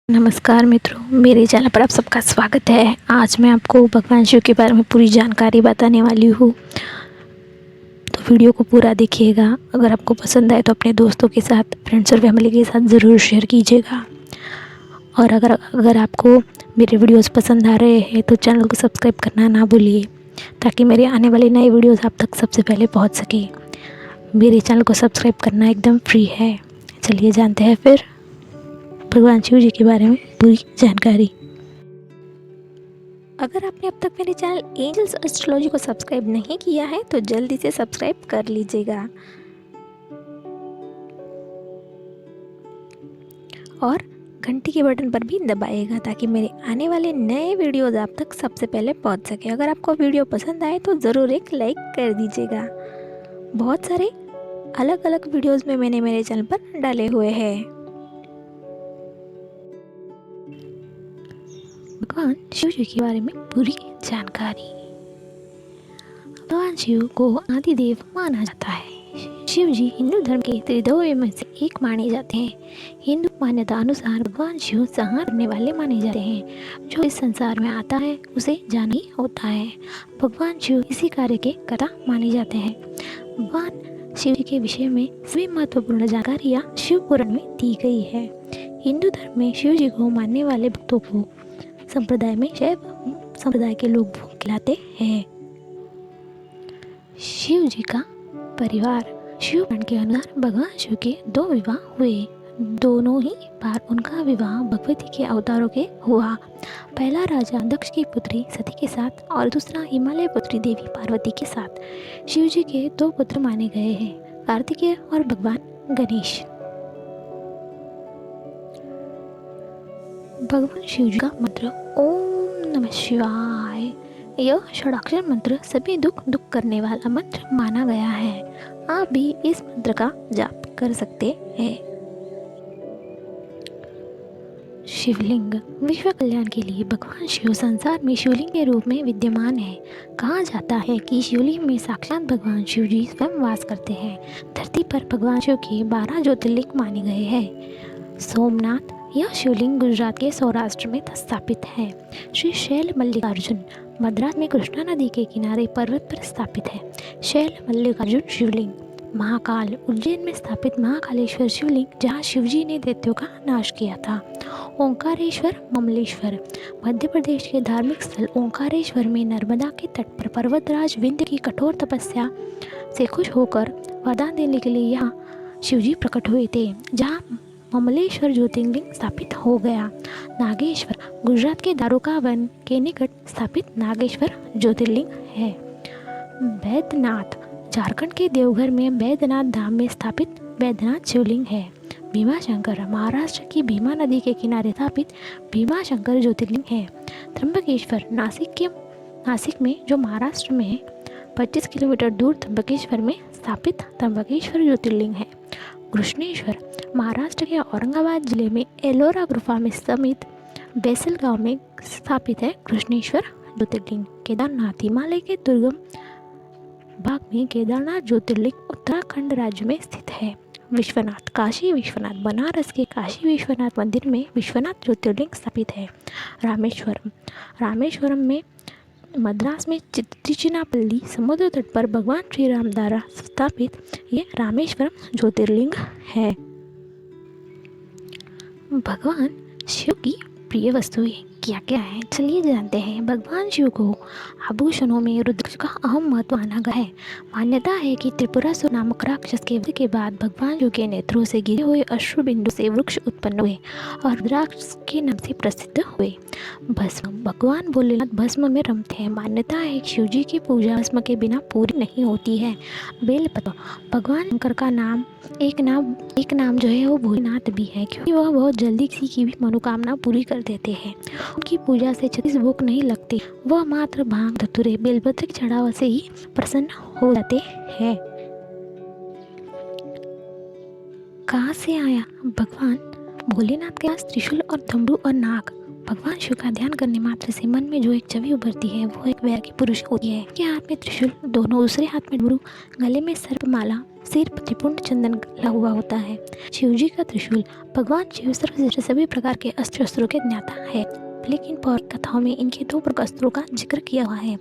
नमस्कार मित्रों, मेरे चैनल पर आप सबका स्वागत है। आज मैं आपको भगवान शिव के बारे में पूरी जानकारी बताने वाली हूँ, तो वीडियो को पूरा देखिएगा। अगर आपको पसंद आए तो अपने दोस्तों के साथ, फ्रेंड्स और फैमिली के साथ ज़रूर शेयर कीजिएगा। और अगर आपको मेरे वीडियोस पसंद आ रहे हैं तो चैनल को सब्सक्राइब करना ना भूलिए, ताकि मेरे आने वाले नए वीडियोज़ आप तक सबसे पहले पहुँच सके। मेरे चैनल को सब्सक्राइब करना एकदम फ्री है। चलिए जानते हैं फिर भगवान शिव जी के बारे में पूरी जानकारी। अगर आपने अब तक मेरे चैनल एंजल्स एस्ट्रोलॉजी को सब्सक्राइब नहीं किया है तो जल्दी से सब्सक्राइब कर लीजिएगा और घंटी के बटन पर भी दबाइएगा, ताकि मेरे आने वाले नए वीडियोज़ आप तक सबसे पहले पहुंच सके। अगर आपको वीडियो पसंद आए तो ज़रूर एक लाइक कर दीजिएगा। बहुत सारे अलग अलग वीडियोज़ में मैंने मेरे चैनल पर डाले हुए हैं। भगवान शिव जी के बारे में पूरी जानकारी। भगवान शिव को आदिदेव माना जाता है। शिव जी हिंदू धर्म के त्रिदेव में से एक माने जाते हैं। हिंदू मान्यता अनुसार भगवान शिव संहार करने वाले माने जाते हैं। जो इस संसार में आता है उसे जान ही होता है। भगवान शिव इसी कार्य के कर्ता माने जाते हैं। भगवान शिव जी के विषय में सभी महत्वपूर्ण जानकारियाँ शिव पुराण में दी गई है। हिंदू धर्म में शिव जी को मानने वाले भक्तों को संप्रदाय में शैव संप्रदाय के लोग कहलाते हैं। शिव जी का परिवार। शिव पुराण के अनुसार भगवान शिव के 2 विवाह हुए। दोनों ही बार उनका विवाह भगवती के अवतारों के हुआ। पहला राजा दक्ष की पुत्री सती के साथ और दूसरा हिमालय पुत्री देवी पार्वती के साथ। शिव जी के 2 पुत्र माने गए हैं, कार्तिकेय और भगवान गणेश। भगवान शिव जी का मंत्र ओम नमः शिवाय। यह षडाक्षर मंत्र सभी दुख करने वाला मंत्र माना गया है। आप भी इस मंत्र का जाप कर सकते हैं। शिवलिंग। विश्व कल्याण के लिए भगवान शिव संसार में शिवलिंग के रूप में विद्यमान है। कहा जाता है कि शिवलिंग में साक्षात भगवान शिव जी स्वयं वास करते हैं। धरती पर भगवान शिव के 12 ज्योतिर्लिंग माने गए हैं। सोमनाथ। यह शिवलिंग गुजरात के सौराष्ट्र में स्थापित है। श्री शैल मल्लिकार्जुन मद्रास में कृष्णा नदी के किनारे पर्वत पर स्थापित है। शैल मल्लिकार्जुन शिवलिंग। महाकाल। उज्जैन में स्थापित महाकालेश्वर शिवलिंग, जहाँ शिवजी ने दैत्यों का नाश किया था। ओंकारेश्वर ममलेश्वर। मध्य प्रदेश के धार्मिक स्थल ओंकारेश्वर में नर्मदा के तट पर पर्वतराज विंध्य की कठोर तपस्या से खुश होकर वरदान देने के लिए यहाँ शिवजी प्रकट हुए थे, जहाँ ममलेश्वर ज्योतिर्लिंग स्थापित हो गया। नागेश्वर। गुजरात के दारोका वन के निकट स्थापित नागेश्वर ज्योतिर्लिंग है। बैद्यनाथ। झारखंड के देवघर में बैद्यनाथ धाम में स्थापित बैद्यनाथ शिवलिंग है। भीमाशंकर। महाराष्ट्र की भीमा नदी के किनारे स्थापित भीमाशंकर ज्योतिर्लिंग है। त्र्यंबकेश्वर। नासिक में, जो महाराष्ट्र में है, 25 किलोमीटर दूर त्र्यंबकेश्वर में स्थापित त्र्यंबकेश्वर ज्योतिर्लिंग है। कृष्णेश्वर। महाराष्ट्र के औरंगाबाद जिले में एलोरा गुफा में समित बैसल गांव में स्थापित है कृष्णेश्वर ज्योतिर्लिंग। केदारनाथ। हिमालय के दुर्गम भाग में केदारनाथ ज्योतिर्लिंग उत्तराखंड राज्य में स्थित है। विश्वनाथ। काशी विश्वनाथ। बनारस के काशी विश्वनाथ मंदिर में विश्वनाथ ज्योतिर्लिंग स्थापित है। रामेश्वरम में मद्रास में तिरुचिनापल्ली समुद्र तट पर भगवान श्री राम द्वारा स्थापित ये रामेश्वरम ज्योतिर्लिंग है। भगवान शिव की प्रिय वस्तुएं क्या क्या है, चलिए जानते हैं। भगवान शिव को आभूषणों में रुद्राक्ष का अहम महत्व माना गया है। मान्यता है कि त्रिपुरासुर नामक राक्षस के वध के बाद भगवान शिव के नेत्रों से गिरे हुए अश्रु बिंदु से वृक्ष उत्पन्न हुए और रुद्राक्ष के नाम से प्रसिद्ध हुए। भस्म। भगवान भोलेनाथ भस्म में रमते हैं। मान्यता है कि शिव जी की पूजा भस्म के बिना पूरी नहीं होती है। बेलपत्र। भगवान शंकर का एक नाम जो है वो भोलेनाथ भी है, क्योंकि वह बहुत जल्दी किसी की भी मनोकामना पूरी कर देते हैं। उनकी पूजा से 36 भोग नहीं लगते, वह मात्र भांग धतूरे बेलपत्र की चढ़ावा से ही प्रसन्न हो जाते हैं। कहाँ से आया भगवान भोलेनाथ के पास त्रिशूल और डमरू और नाग भगवान शिव का ध्यान करने मात्र से मन में जो एक छवि उभरती है वो एक वैरागी पुरुष होती है कि हाथ में त्रिशूल, दोनों दूसरे हाथ में डमरू, गले में सर्पमाला, सिर पर त्रिपुंड चंदन लगा हुआ होता है। शिव जी का त्रिशूल। भगवान शिव सर्वश्रेष्ठ सभी प्रकार के अस्त्र शस्त्रों के ज्ञाता है, लेकिन पौराणिक कथाओं में इनके दो प्रमुख अस्त्रों का जिक्र किया हुआ है,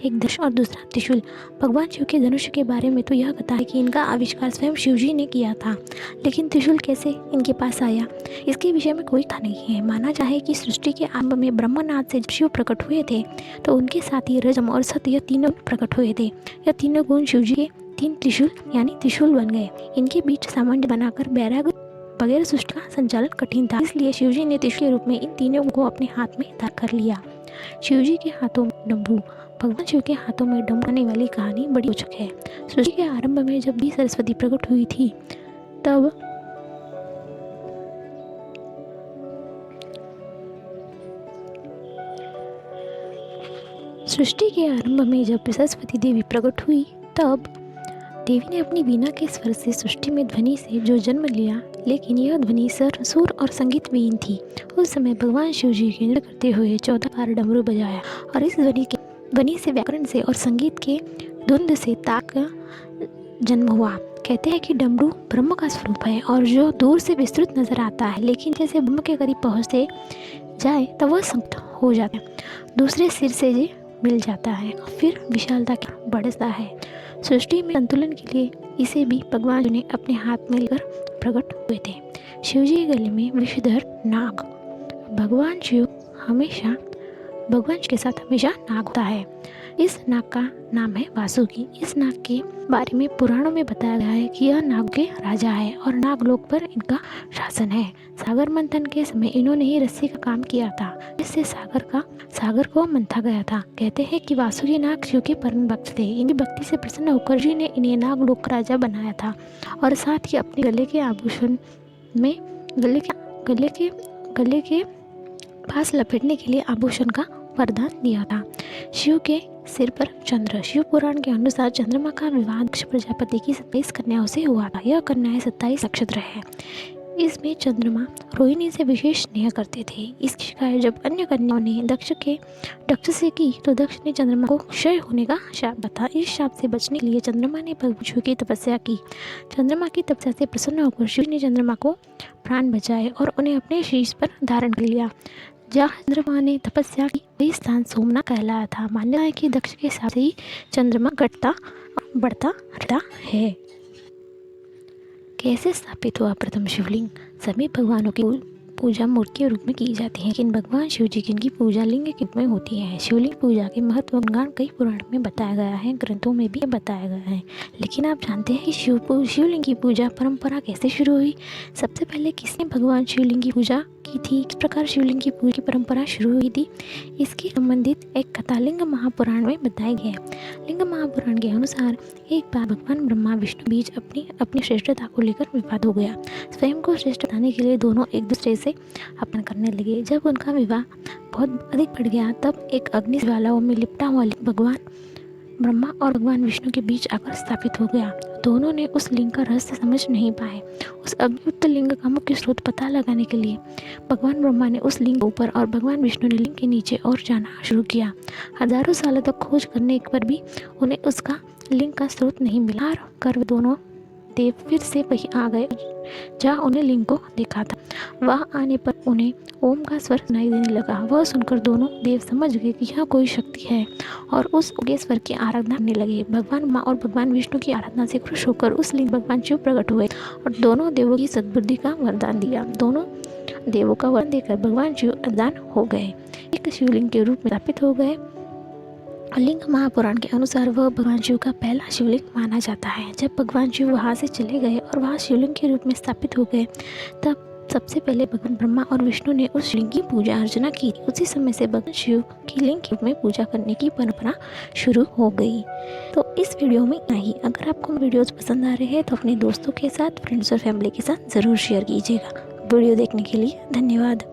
एक धनुष और दूसरा त्रिशूल। भगवान शिव के धनुष के बारे में तो यह कथा है कि इनका आविष्कार स्वयं शिव जी ने किया था, लेकिन त्रिशूल कैसे इनके पास आया इसके विषय में कोई कथा नहीं है। माना जाए कि सृष्टि के आरंभ में ब्रह्मनाथ से जब शिव प्रकट हुए थे तो उनके साथ ही रजम और सत्य यह तीनों प्रकट हुए थे। यह तीनों गुण शिव जी के 3 त्रिशूल यानी त्रिशूल बन गए। इनके बीच सामंजस्य बनाकर बैराग बगैर सृष्टि का संचालन कठिन था, इसलिए शिवजी ने त्रिशूल के रूप में इन तीनों को अपने हाथ में धारण कर लिया। शिवजी के हाथों में डमरू। भगवान शिव के हाथों में डमरू आने वाली कहानी बड़ी रोचक है। सृष्टि के आरंभ में जब भी सरस्वती प्रकट हुई थी तब सरस्वती देवी प्रकट हुई तब देवी ने अपनी वीणा के स्वर से सृष्टि में ध्वनि से जो जन्म लिया, लेकिन यह ध्वनि सुर और संगीत विहीन थी। उस समय भगवान शिव जी के नृत्य करते हुए 14 बार डमरू बजाया और इस ध्वनि से व्याकरण से और संगीत के धुंध से ताक का जन्म हुआ। कहते हैं कि डमरू ब्रह्म का स्वरूप है और जो दूर से विस्तृत नजर आता है, लेकिन जैसे ब्रह्म के करीब पहुँचते जाए तब वह संकुचित हो जाता है, दूसरे सिर से जी मिल जाता है और फिर विशालता की बढ़ता है। सृष्टि में संतुलन के लिए इसे भी भगवान शिव ने अपने हाथ में लेकर प्रकट हुए थे। शिव जी के गले में विषधर नाग। भगवान शिव के साथ हमेशा नाग होता है। इस नाग का नाम है वासुकी। इस नाग के बारे में पुराणों में बताया गया है कि यह नाग के राजा है और नागलोक पर इनका शासन है। सागर मंथन के समय इन्होंने ही रस्सी का काम किया था, जिससे सागर को मंथा गया था। कहते हैं कि वासुकी नाग शिव के परम भक्त थे। इनकी भक्ति से प्रसन्न होकर जी ने इन्हें नागलोक का राजा बनाया था और साथ ही अपने गले के आभूषण में गले के पास लपेटने के लिए आभूषण का वरदान दिया था। शिव के सिर पर चंद्र। शिव पुराण के अनुसार चंद्रमा का विवाह दक्ष प्रजापति की 27 कन्याओं से हुआ था। यह कन्याएं 27 नक्षत्र है। इसमें चंद्रमा रोहिणी से विशेष स्नेह करते थे। इसकी शिकायत जब अन्य कन्याओं ने दक्ष से की तो दक्ष ने चंद्रमा को क्षय होने का शाप बता। इस शाप से बचने के लिए चंद्रमा ने भगवान शिव की तपस्या की। चंद्रमा की तपस्या से प्रसन्न होकर शिव ने चंद्रमा को प्राण बचाए और उन्हें अपने शीश पर धारण कर लिया। जहाँ चंद्रमा ने तपस्या की वही स्थान सोमनाथ कहलाया था। मान्यता है कि दक्ष के साथ ही चंद्रमा घटता बढ़ता रहता है। कैसे स्थापित हुआ प्रथम शिवलिंग? सभी भगवानों की पूजा मूर्ति के रूप में की जाती है, लेकिन भगवान शिव जी की पूजा लिंग के रूप में होती है। शिवलिंग पूजा के महत्व गुणगान कई पुराण में बताया गया है, ग्रंथों में भी बताया गया है। लेकिन आप जानते हैं कि शिवलिंग की पूजा परंपरा कैसे शुरू हुई? सबसे पहले किसने भगवान शिवलिंग की पूजा की थी? किस प्रकार शिवलिंग की पूजा की परंपरा शुरू हुई थी? इसके संबंधित एक कथा लिंग महापुराण में बताई गई है। लिंग महापुराण के अनुसार एक बार भगवान ब्रह्मा विष्णु बीच अपनी श्रेष्ठता को लेकर विवाद हो गया। स्वयं को श्रेष्ठ बनाने के लिए दोनों एक दूसरे से अपमान करने लगे। जब उनका विवाह बहुत अधिक बढ़ गया तब एक अग्नि ज्वालाओं में लिपटा हुआ भगवान ब्रह्मा और भगवान विष्णु के बीच आकर स्थापित हो गया। दोनों ने उस लिंग का रहस्य समझ नहीं पाए। उस अद्भुत लिंग का मुख्य स्रोत पता लगाने के लिए भगवान ब्रह्मा ने उस लिंग के ऊपर और भगवान विष्णु ने लिंग के नीचे और जाना शुरू किया। हजारों सालों तक खोज करने पर भी उन्हें उसका लिंग का स्रोत नहीं मिला कर दोनों देव फिर से वहीं आ गए जहाँ उन्हें लिंग को देखा था। वहाँ आने पर उन्हें ओम का स्वर सुनाई देने लगा। वह सुनकर दोनों देव समझ गए कि यह कोई शक्ति है और उस उगे स्वर की आराधना करने लगे। भगवान माँ और भगवान विष्णु की आराधना से खुश होकर उस लिंग भगवान शिव प्रकट हुए और दोनों देवों की सद्बुद्धि का वरदान दिया। दोनों देवों का वरदान देकर भगवान शिव अज्ञान हो गए, एक शिवलिंग के रूप में स्थापित हो गए। लिंग महापुराण के अनुसार वह भगवान शिव का पहला शिवलिंग माना जाता है। जब भगवान शिव वहाँ से चले गए और वहाँ शिवलिंग के रूप में स्थापित हो गए तब सबसे पहले भगवान ब्रह्मा और विष्णु ने उस लिंग की पूजा अर्चना की। उसी समय से भगवान शिव की लिंग के रूप में पूजा करने की परंपरा शुरू हो गई। तो इस वीडियो में इतना ही। अगर आपको वीडियोस पसंद आ रहे हैं तो अपने दोस्तों के साथ, फ्रेंड्स और फैमिली के साथ ज़रूर शेयर कीजिएगा। वीडियो देखने के लिए धन्यवाद।